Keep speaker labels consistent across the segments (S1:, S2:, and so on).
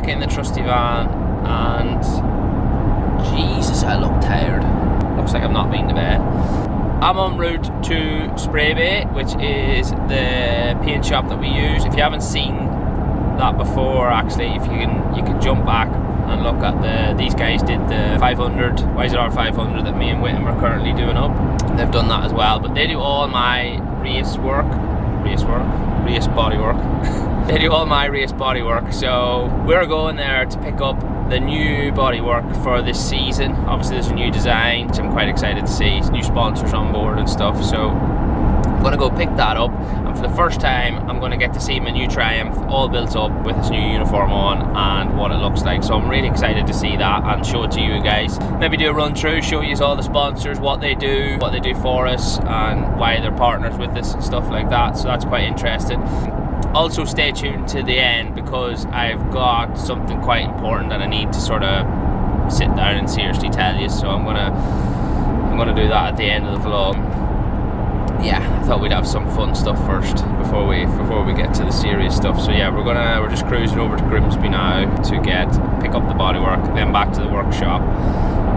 S1: back in the trusty van, and Jesus, I look tired. Looks like I've not been to bed. I'm en route to Spraybay, which is the paint shop that we use. If you haven't seen that before, actually, if you can jump back and look at these guys did the 500 YZR 500 that me and Whittam are currently doing up. They've done that as well, but they do all my race body work. They do all my race body work, so we're going there to pick up the new bodywork for this season. Obviously there's a new design, which I'm quite excited to see. New sponsors on board and stuff, so I'm gonna go pick that up, and for the first time I'm gonna get to see my new Triumph all built up with its new uniform on and what it looks like. So I'm really excited to see that and show it to you guys. Maybe do a run through, show you all the sponsors, what they do for us, and why they're partners with us and stuff like that. So that's quite interesting. Also stay tuned to the end, because I've got something quite important that I need to sort of sit down and seriously tell you. So I'm gonna do that at the end of the vlog. Yeah, I thought we'd have some fun stuff first before we get to the serious stuff. So yeah, we're just cruising over to Grimsby now to pick up the bodywork, then back to the workshop,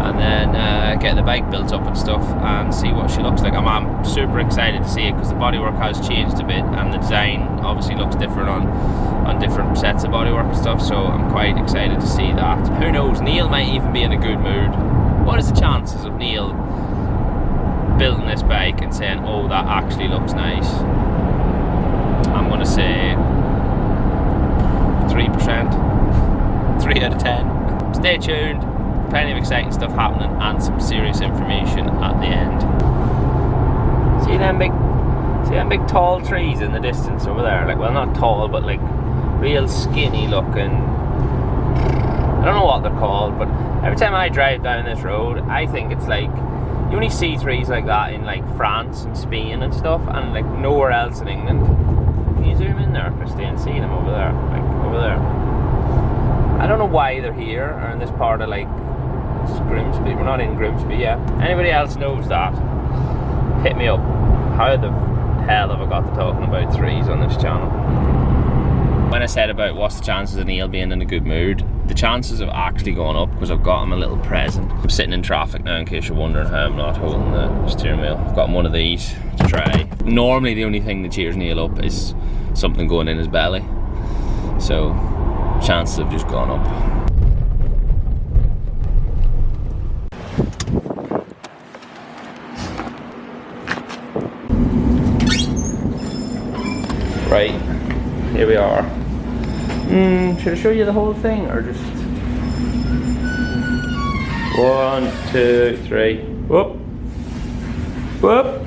S1: and then get the bike built up and stuff and see what she looks like. I'm super excited to see it, because the bodywork has changed a bit and the design obviously looks different on different sets of bodywork and stuff, so I'm quite excited to see that. Who knows, Neil might even be in a good mood. What is the chances of Neil building this bike and saying, oh, that actually looks nice? I'm gonna say 3%, 3 out of 10. Stay tuned, plenty of exciting stuff happening and some serious information at the end. See them big tall trees in the distance over there? Like, well, not tall, but like real skinny looking. I don't know what they're called, but every time I drive down this road, I think it's like, you only see trees like that in like France and Spain and stuff, and like nowhere else in England. Can you zoom in there, Christy, and see them over there? Like over there. I don't know why they're here, or in this part of like Grimsby. We're not in Grimsby yet. Anybody else knows that? Hit me up. How the hell have I got to talking about trees on this channel? When I said about what's the chances of Neil being in a good mood, the chances have actually gone up, because I've got him a little present. I'm sitting in traffic now, in case you're wondering how I'm not holding the steering wheel. I've got him one of these to try. Normally the only thing that cheers Neil up is something going in his belly, so chances have just gone up. Right, here we are. Should I show you the whole thing, or just 1, 2, 3. Whoop, whoop.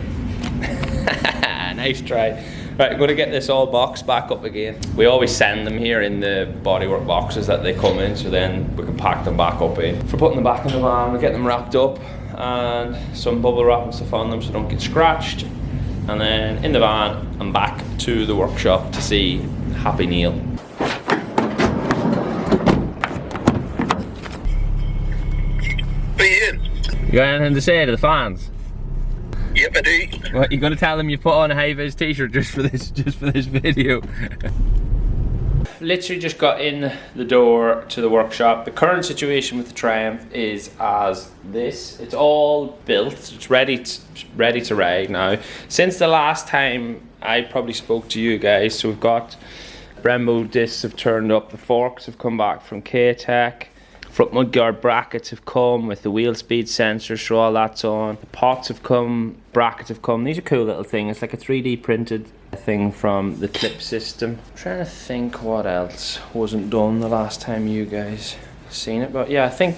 S1: Nice try. Right, I'm going to get this all boxed back up again. We always send them here in the bodywork boxes that they come in, so then we can pack them back up in. For putting them back in the van, we get them wrapped up and some bubble wrap and stuff on them so they don't get scratched. And then in the van and back to the workshop to see Happy Neil. You got anything to say to the fans?
S2: Yep, I do.
S1: What, you gonna tell them you put on a high-vis t-shirt just for this video? Literally just got in the door to the workshop. The current situation with the Triumph is as this. It's all built, it's ready to ride now. Since the last time I probably spoke to you guys, so we've got Brembo discs have turned up, the forks have come back from K-Tech. Front mudguard brackets have come with the wheel speed sensor, so all that's on. The pots have come, brackets have come. These are cool little things. It's like a 3D printed thing from the clip system. I'm trying to think what else wasn't done the last time you guys seen it, but yeah, I think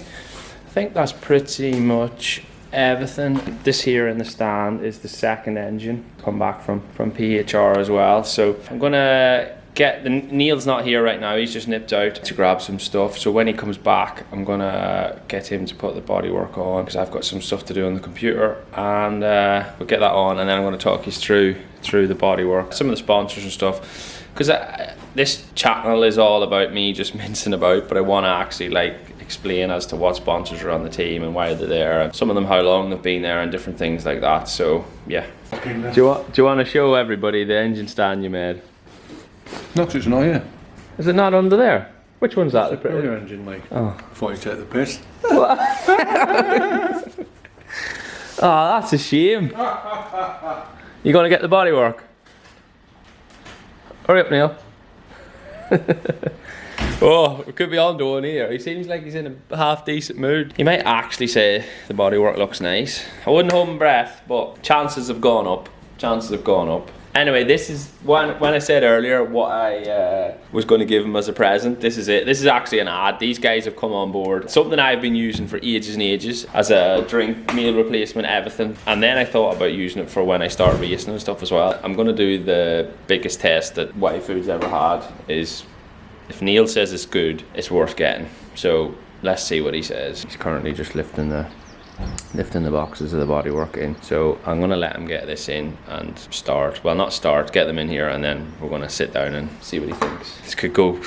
S1: that's pretty much everything. This here in the stand is the second engine, come back from PHR as well. So I'm gonna Neil's not here right now, he's just nipped out to grab some stuff, so when he comes back I'm gonna get him to put the bodywork on, because I've got some stuff to do on the computer, and we'll get that on, and then I'm going to talk you through the bodywork, some of the sponsors and stuff, because this channel is all about me just mincing about, but I want to actually like explain as to what sponsors are on the team and why they're there, and some of them how long they've been there and different things like that. So yeah, do you want to show everybody the engine stand you made?
S2: No, 'cause it's not here.
S1: Is it not under there? Which one's that?
S3: The your engine, mate.
S1: Oh.
S3: I thought you'd take the piss.
S1: Oh, that's a shame. You gonna get the bodywork? Hurry up, Neil. Oh, we could be on doing here. He seems like he's in a half decent mood. You might actually say the bodywork looks nice. I wouldn't hold my breath, but chances have gone up. Chances have gone up. Anyway, this is when I said earlier what I was going to give him as a present. This is it. This is actually an ad. These guys have come on board. Something I've been using for ages and ages as a drink, meal replacement, everything. And then I thought about using it for when I start racing and stuff as well. I'm going to do the biggest test that YFood's ever had. Is if Neil says it's good, it's worth getting. So let's see what he says. He's currently just lifting the boxes of the bodywork in. So I'm gonna let him get this in and start. Well, not start, get them in here, and then we're gonna sit down and see what he thinks. This could go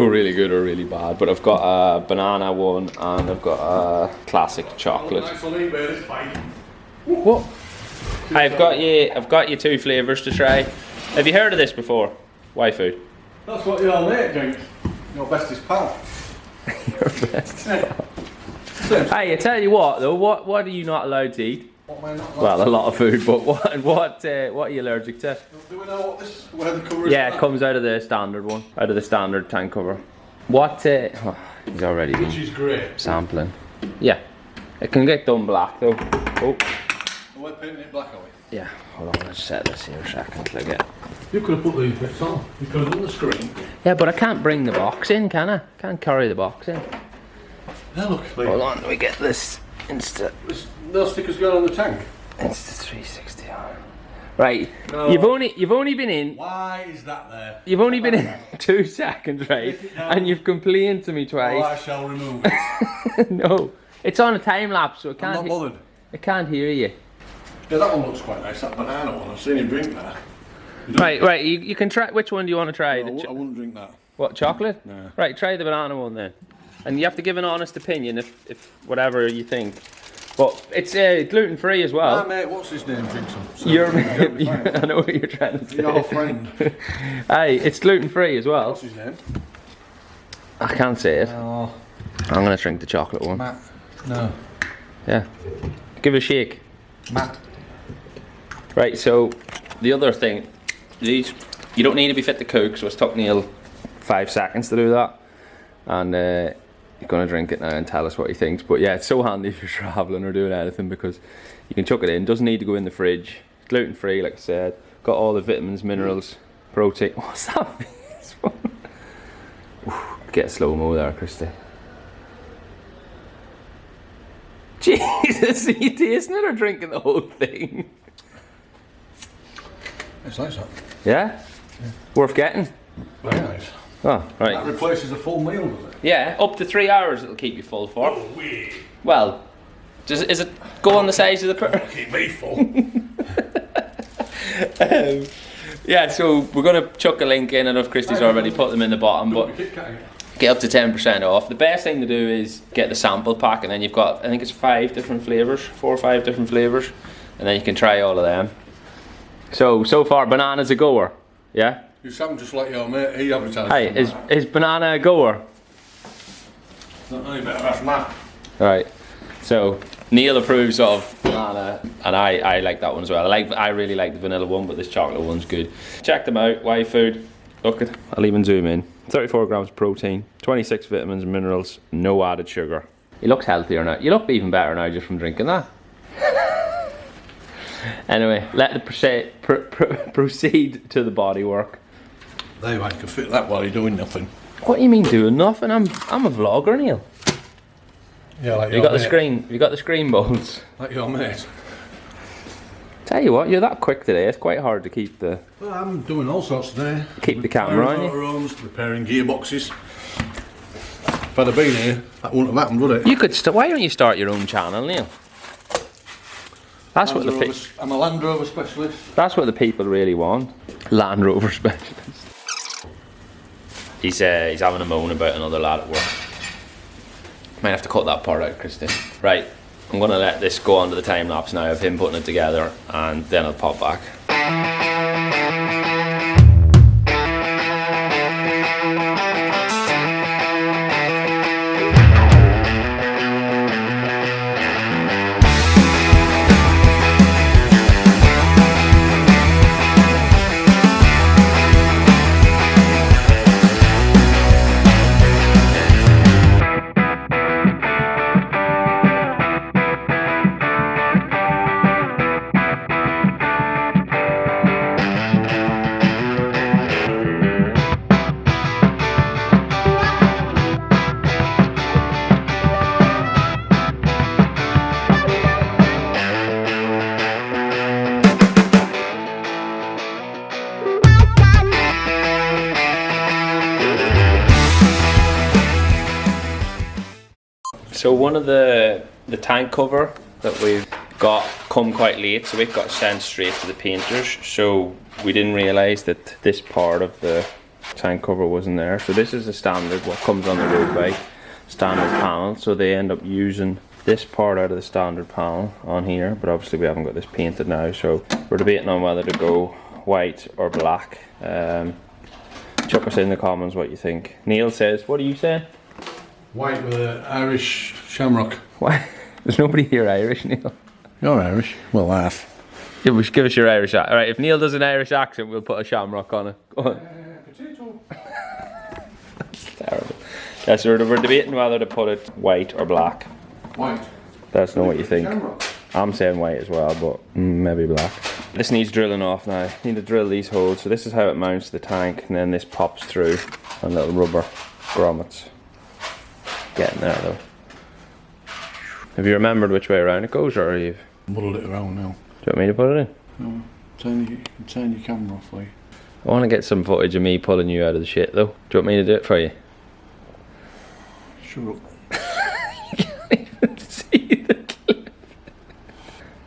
S1: really good or really bad. But I've got a banana one and I've got a classic chocolate. What? I've got you 2 flavours to try. Have you heard of this before? YFood.
S3: That's what your mate drinks. Your bestest pal.
S1: Your best. Hey, I tell you what though, what are you not allowed to eat?
S3: What am I not allowed
S1: Well, a lot of food, but what are you allergic to?
S3: Do we know where the cover is?
S1: Yeah, it comes out of the standard one, out of the standard tank cover. What? Oh, he's already been
S3: Which is great.
S1: sampling. Yeah, it can get done black though. Oh.
S3: We're painting it black, are we?
S1: Yeah, hold on, let's set this here a second. Look at.
S3: You could have put these bits on. You could have done the screen.
S1: Yeah, but I can't bring the box in, can I? Can't carry the box in.
S3: Now look,
S1: Hold on, we get this Insta.
S3: Those stickers going on the tank.
S1: Insta 360 on. Right,
S3: No.
S1: you've only been in.
S3: Why is that there?
S1: You've only been in 2 seconds, right? And you've complained to me
S3: Oh,
S1: twice.
S3: I shall remove it.
S1: No, it's on a time lapse, so it
S3: I'm
S1: can't.
S3: not bothered.
S1: It can't hear you.
S3: Yeah, that one looks quite nice, that banana one. I've seen him drink that.
S1: Right. You can try. Which one do you want to try?
S3: No, I wouldn't drink that.
S1: What, chocolate?
S3: No.
S1: Right, try the banana one then. And you have to give an honest opinion if whatever you think. But it's gluten free as well.
S3: Ah, mate, what's his name? Drink some. So
S1: I know what you're trying to say.
S3: Your friend.
S1: Hey, it's gluten free as well.
S3: What's his name?
S1: I can't say it.
S3: Oh,
S1: I'm gonna drink the chocolate one.
S3: Matt. No.
S1: Yeah. Give it a shake.
S3: Matt.
S1: Right, so the other thing, these you don't need to be fit to cook, so it's took Neil 5 seconds to do that. And you're gonna drink it now and tell us what he thinks. But yeah, it's so handy if you're traveling or doing anything because you can chuck it in. Doesn't need to go in the fridge. Gluten free, like I said. Got all the vitamins, minerals, protein. What's that? Get a slow mo there, Christy. Jesus, are you tasting it or drinking the whole thing?
S3: It's nice, that.
S1: Yeah? Worth getting.
S3: Very nice.
S1: Oh, right.
S3: That replaces a full meal, does it?
S1: Yeah, up to 3 hours it'll keep you full for. Well, is it go on the size of the
S3: Keep me full.
S1: yeah, so we're going to chuck a link in. I know if Christy's already put them in the bottom, but get up to 10% off. The best thing to do is get the sample pack, and then you've got, I think it's 5 different flavours, 4 or 5 different flavours, and then you can try all of them. So far, banana's a goer, yeah?
S3: You sound just like your mate. He advertised.
S1: Hey, is banana a goer?
S3: Not any better, that's Matt.
S1: Right, so Neil approves of banana, and I like that one as well. I really like the vanilla one, but this chocolate one's good. Check them out, YFood. Look at, I'll even zoom in. 34 grams of protein, 26 vitamins and minerals, no added sugar. He looks healthier now. You look even better now just from drinking that. Anyway, let the proceed to the body work.
S3: There you are, you can fit that while you're doing nothing.
S1: What do you mean doing nothing? I'm a vlogger, Neil.
S3: Yeah, like
S1: You got the screen. You got the screen bolts.
S3: Like your mate.
S1: Tell you what, you're that quick today. It's quite hard to keep the
S3: Well, I'm doing all sorts today.
S1: keep the camera on you.
S3: Motorhomes, repairing gearboxes. If I'd have been here, that wouldn't have happened, would it?
S1: You could. Why don't you start your own channel, Neil? That's what
S3: I'm a Land Rover specialist.
S1: That's what the people really want. Land Rover specialist. He's having a moan about another lad at work. Might have to cut that part out, Christy. Right, I'm gonna let this go on to the time lapse now of him putting it together, and then I'll pop back. So one of the tank cover that we've got come quite late, so it got sent straight to the painters. So we didn't realise that this part of the tank cover wasn't there. So this is the standard, what comes on the road bike, standard panel. So they end up using this part out of the standard panel on here, but obviously we haven't got this painted now, so we're debating on whether to go white or black. Chuck us in the comments what you think. Neil says, what are you saying?
S3: White with an Irish shamrock.
S1: Why? There's nobody here Irish, Neil.
S3: You're Irish. We'll laugh.
S1: Give us your Irish accent. Alright, if Neil does an Irish accent, we'll put a shamrock on it. Go on.
S3: Potato.
S1: That's terrible. Yeah, so we're debating whether to put it white or black.
S3: White.
S1: Let us know what you think.
S3: Shamrock.
S1: I'm saying white as well, but maybe black. This needs drilling off now. Need to drill these holes. So this is how it mounts to the tank, and then this pops through on little rubber grommets. Getting there though. Have you remembered which way around it goes, or you've
S3: Muddled it around now.
S1: do you want me to put it in?
S3: No. Turn your camera off, like.
S1: I want to get some footage of me pulling you out of the shit though. Do you want me to do it for you?
S3: Shut up.
S1: You can't even see the clip.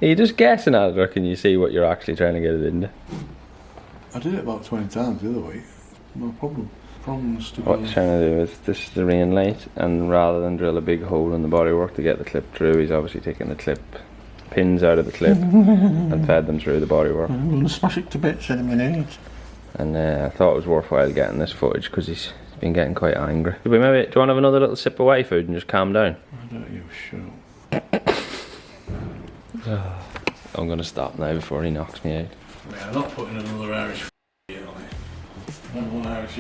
S1: Are you just guessing at it, or can you see what you're actually trying to get it into?
S3: I did it about 20 times the other way. No problem. Problems to
S1: What he's trying to do is, this is the rain light, and rather than drill a big hole in the bodywork to get the clip through, he's obviously taken the clip pins out of the clip and fed them through the bodywork.
S3: I'm going to smash it to bits in a minute.
S1: And I thought it was worthwhile getting this footage because he's been getting quite angry. Do you want to have another little sip of YFood and just calm down?
S3: I don't you sure.
S1: I'm going to stop now before he knocks me out.
S3: Yeah, I'm not putting another Irish on it. Another Irish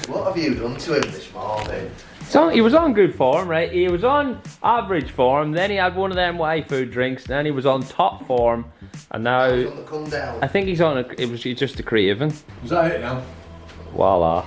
S4: What have you done to him this morning?
S1: So he was on good form, right? He was on average form, then he had one of them YFood drinks, then he was on top form, and now
S4: He's on the come down.
S1: I think he's on it was just a craving.
S3: Is that it now?
S1: Voila.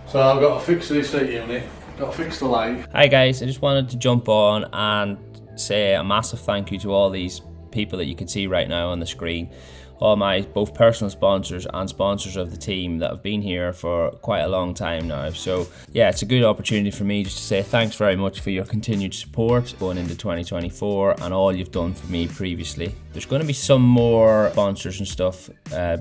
S3: So I've got to fix this heat unit. Got to fix the light.
S1: Hi guys, I just wanted to jump on and say a massive thank you to all these people that you can see right now on the screen. All my both personal sponsors and sponsors of the team that have been here for quite a long time now. So yeah, it's a good opportunity for me just to say thanks very much for your continued support going into 2024 and all you've done for me previously. There's going to be some more sponsors and stuff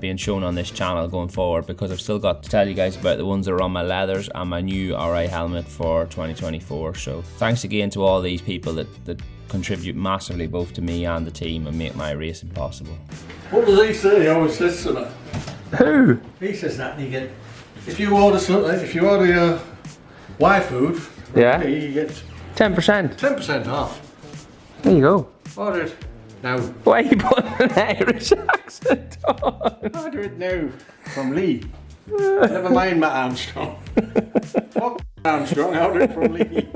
S1: being shown on this channel going forward, because I've still got to tell you guys about the ones that are on my leathers and my new RI helmet for 2024. So thanks again to all these people that contribute massively both to me and the team and make my racing possible.
S3: What does he say? He always says something.
S1: Who?
S3: He says that you get. If you order something, if you order your YFood,
S1: Yeah.
S3: you get
S1: 10%.
S3: 10% off.
S1: There you go.
S3: Order it now.
S1: Why are you putting an Irish accent on?
S3: Order it now from Lee. Never mind Matt Armstrong. Fuck Armstrong, order it from Lee.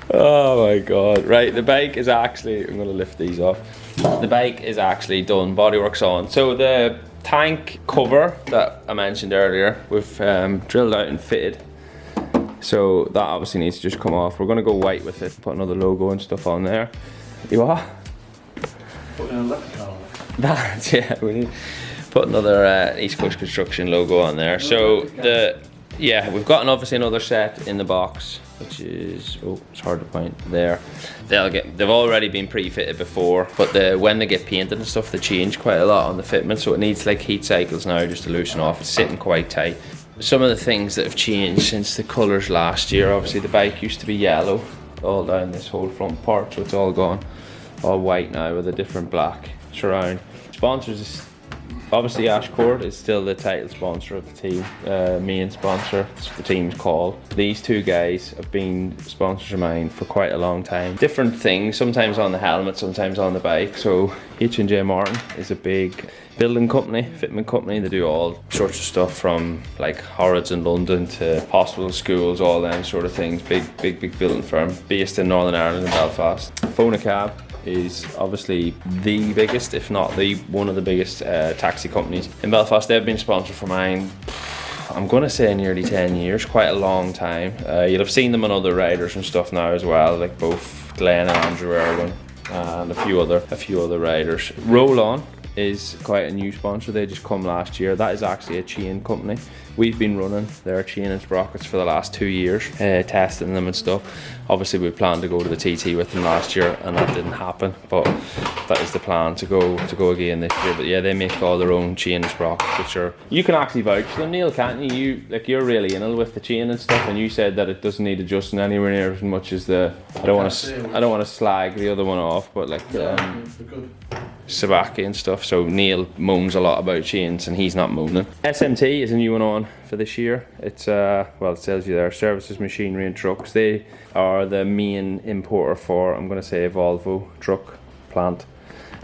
S1: Oh my god. Right, the bike is actually, I'm going to lift these off. The bike is actually done, bodywork's on. So the tank cover that I mentioned earlier, we've drilled out and fitted. So that obviously needs to just come off. We're going to go white with it, put another logo and stuff on there. You are?
S3: Putting a leprechaun on it.
S1: That, yeah, we need put another East Coast Construction logo on there. So we've got obviously another set in the box, which is, oh, it's hard to point there. They've already been pre-fitted before, but when they get painted and stuff, they change quite a lot on the fitment, so it needs like heat cycles now just to loosen off. It's sitting quite tight. Some of the things that have changed since the colours last year, obviously the bike used to be yellow all down this whole front part, so it's all gone all white now with a different black surround. Sponsors is obviously Ashcord is still the title sponsor of the team, main sponsor, that's what the team's called. These two guys have been sponsors of mine for quite a long time. Different things, sometimes on the helmet, sometimes on the bike. So H&J Martin is a big building company, fitment company. They do all sorts of stuff from like Harrods in London to hospitals, schools, all them sort of things. Big building firm based in Northern Ireland and Belfast. Phonacab is obviously the biggest, if not the one of the biggest taxi companies in Belfast. They've been a sponsor for mine, I'm gonna say nearly 10 years, quite a long time. You'll have seen them on other riders and stuff now as well, like both Glenn and Andrew Irwin and a few other riders. Roll On is quite a new sponsor. They just come last year. That is actually a chain company. We've been running their chain and sprockets for the last 2 years, testing them and stuff. Obviously we planned to go to the TT with them last year and that didn't happen, but that is the plan to go again this year. But yeah, they make all their own chain and sprockets, which are, you can actually vouch for them, Neil, can't you? You're really in with the chain and stuff, and you said that it doesn't need adjusting anywhere near as much as the, I don't want to slag the other one off, but like Sabaki and stuff. So Neil moans a lot about chains and he's not moaning. SMT is a new one on for this year. It's well, it tells you there, services, machinery and trucks. They are the main importer for, I'm going to say, Volvo truck plant,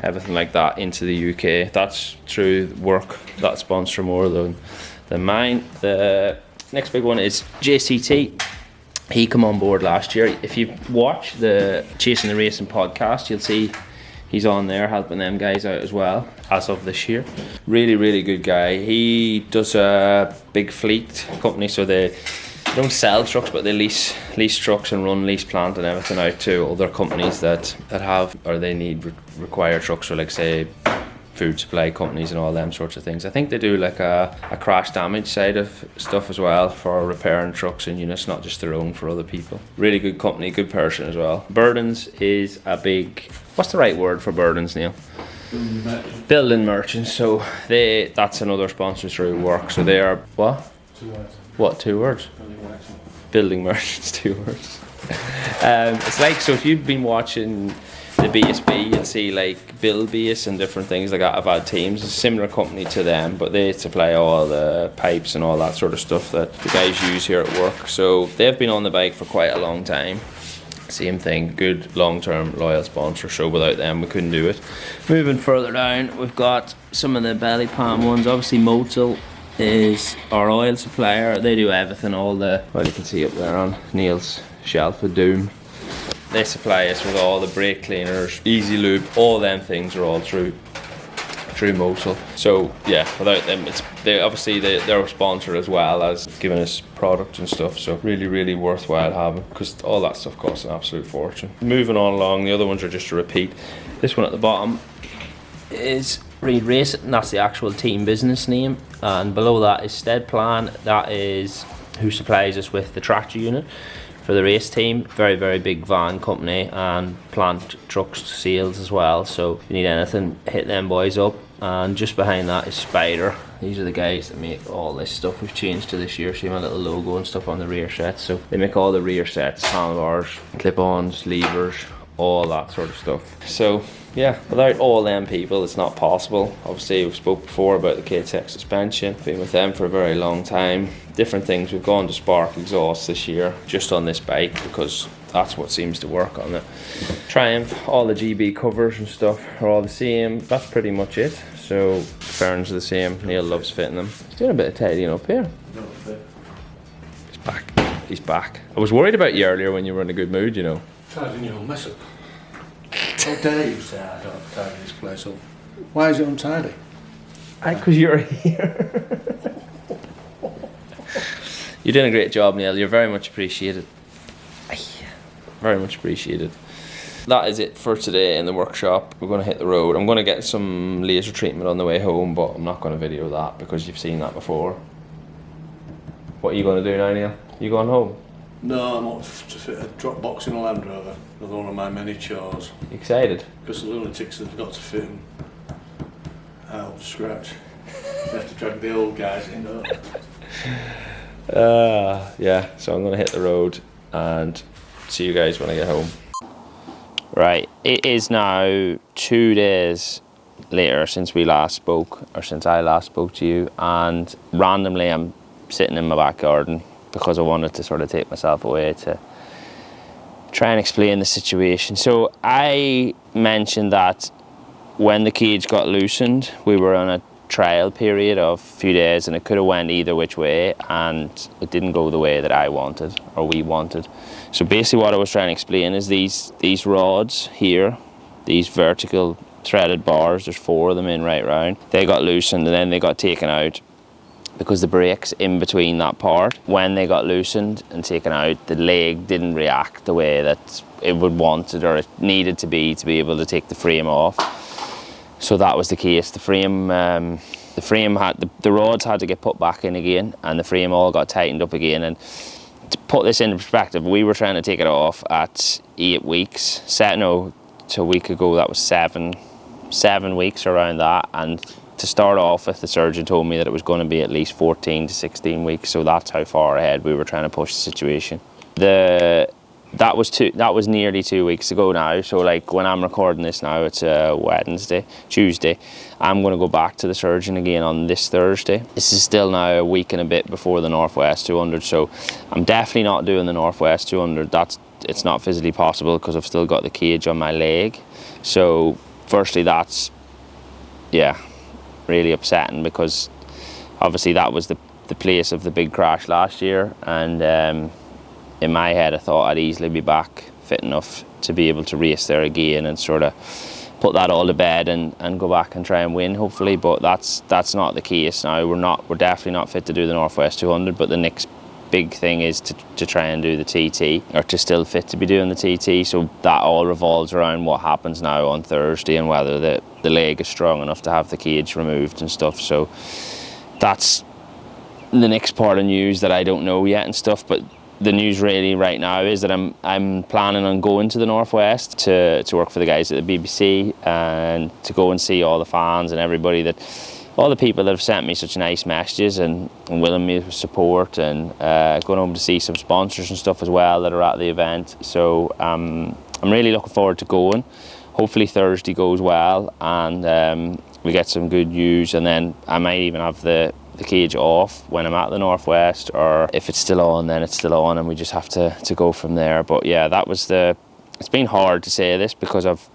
S1: everything like that into the UK. That's through work that sponsor more than mine. The next big one is JCT. He came on board last year. If you watch the Chasing the Racing podcast, you'll see he's on there helping them guys out as well as of this year. Really, really good guy. He does a big fleet company, so they don't sell trucks, but they lease trucks and run lease plant and everything out to other companies that have, or they need require trucks, or like say food supply companies and all them sorts of things. I think they do like a crash damage side of stuff as well for repairing trucks and units, not just their own, for other people. Really good company, good person as well. Burdens is a big, what's the right word for Burdens, Neil? Building merchants. So that's another sponsor through work. So they are what?
S3: 2 words.
S1: What, 2 words? Building merchants, 2 words. It's like, so if you've been watching the BSB, you'll see like Build Base and different things like that. I've had teams, it's a similar company to them, but they supply all the pipes and all that sort of stuff that the guys use here at work. So they've been on the bike for quite a long time. Same thing, good long-term loyal sponsor, so without them we couldn't do it. Moving further down, we've got some of the belly palm ones. Obviously Motul is our oil supplier. They do everything, all the, well, you can see up there on Neil's shelf of doom. They supply us with all the brake cleaners, easy lube, all them things are all through Motul. So yeah, without them, they're a sponsor as well as giving us product and stuff. So really, really worthwhile having, because all that stuff costs an absolute fortune. Moving on along, the other ones are just a repeat. This one at the bottom is Reed Racing, and that's the actual team business name. And below that is Steadplan. That is who supplies us with the tractor unit for the race team. Very, very big van company and plant trucks sales as well. So if you need anything, hit them boys up. And just behind that is Spider. These are the guys that make all this stuff. We've changed to this year. See my little logo and stuff on the rear sets. So they make all the rear sets, handlebars, clip-ons, levers, all that sort of stuff. So yeah, without all them people, it's not possible. Obviously, we've spoke before about the KTEC suspension. Been with them for a very long time. Different things. We've gone to Spark exhaust this year, just on this bike, because that's what seems to work on it. Triumph, all the GB covers and stuff are all the same. That's pretty much it. So ferns are the same. Neil loves fitting them. He's doing a bit of tidying up here. He's back. He's back. I was worried about you earlier when you were in a good mood, you know.
S3: Tidying your mess up. How dare you say I don't tidy this place up? Why is it untidy?
S1: Because you're here. You're doing a great job, Neil. You're very much appreciated. Very much appreciated. That is it for today in the workshop. We're going to hit the road. I'm going to get some laser treatment on the way home, but I'm not going to video that because you've seen that before. What are you going to do now, Neil? You going home?
S3: No, I'm off to fit a drop box in a Land Rover. Another one of my many chores.
S1: Excited?
S3: Because the lunatics have got to fit them out of scratch. They have to drag the old guys in, don't they?
S1: Yeah, so I'm going to hit the road and see you guys when I get home. Right, it is now 2 days later since we last spoke, or since I last spoke to you, and randomly I'm sitting in my back garden because I wanted to sort of take myself away to try and explain the situation. So I mentioned that when the cage got loosened, we were on a trial period of a few days and it could have went either which way, and it didn't go the way that I wanted or we wanted. So basically what I was trying to explain is these rods here, these vertical threaded bars, there's 4 of them in right round, they got loosened and then they got taken out because the brakes in between that part, when they got loosened and taken out, the leg didn't react the way that it would want it or it needed to be able to take the frame off. So that was the case. The frame had the rods had to get put back in again, and the frame all got tightened up again. And to put this into perspective, we were trying to take it off at 8 weeks. To a week ago that was 7 weeks, around that. And to start off with, the surgeon told me that it was going to be at least 14 to 16 weeks. So that's how far ahead we were trying to push the situation. That was nearly 2 weeks ago now. So like when I'm recording this now, it's Tuesday. I'm going to go back to the surgeon again on this Thursday. This is still now a week and a bit before the Northwest 200. So I'm definitely not doing the Northwest 200. It's not physically possible because I've still got the cage on my leg. So firstly, that's really upsetting, because obviously that was the place of the big crash last year, and in my head I thought I'd easily be back fit enough to be able to race there again and sort of put that all to bed and go back and try and win, hopefully. But that's not the case now. We're definitely not fit to do the Northwest 200, but the next big thing is to try and do the TT, or to still fit to be doing the TT. So that all revolves around what happens now on Thursday and whether the leg is strong enough to have the cage removed and stuff. So that's the next part of news that I don't know yet and stuff. But the news really right now is that I'm planning on going to the Northwest to work for the guys at the BBC, and to go and see all the fans and all the people that have sent me such nice messages and willing me support, and going home to see some sponsors and stuff as well that are at the event. So I'm really looking forward to going. Hopefully Thursday goes well, and we get some good news, and then I might even have the cage off when I'm at the Northwest, or if it's still on, then it's still on, and we just have to go from there. But yeah, it's been hard to say this, because I've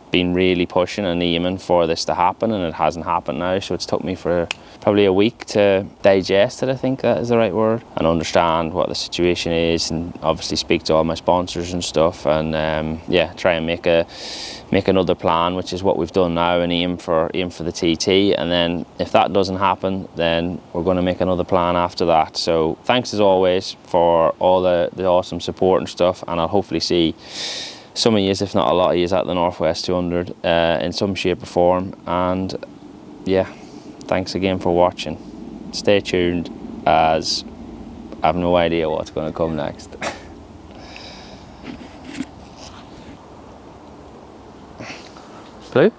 S1: been really pushing and aiming for this to happen, and it hasn't happened now. So it's took me for probably a week to digest it, I think that is the right word, and understand what the situation is, and obviously speak to all my sponsors and stuff, and try and make another plan, which is what we've done now, and aim for the TT. And then if that doesn't happen, then we're going to make another plan after that. So thanks as always for all the awesome support and stuff, and I'll hopefully see some of you, if not a lot of you, at the Northwest 200 in some shape or form. And yeah, thanks again for watching. Stay tuned, as I have no idea what's going to come next. Blue?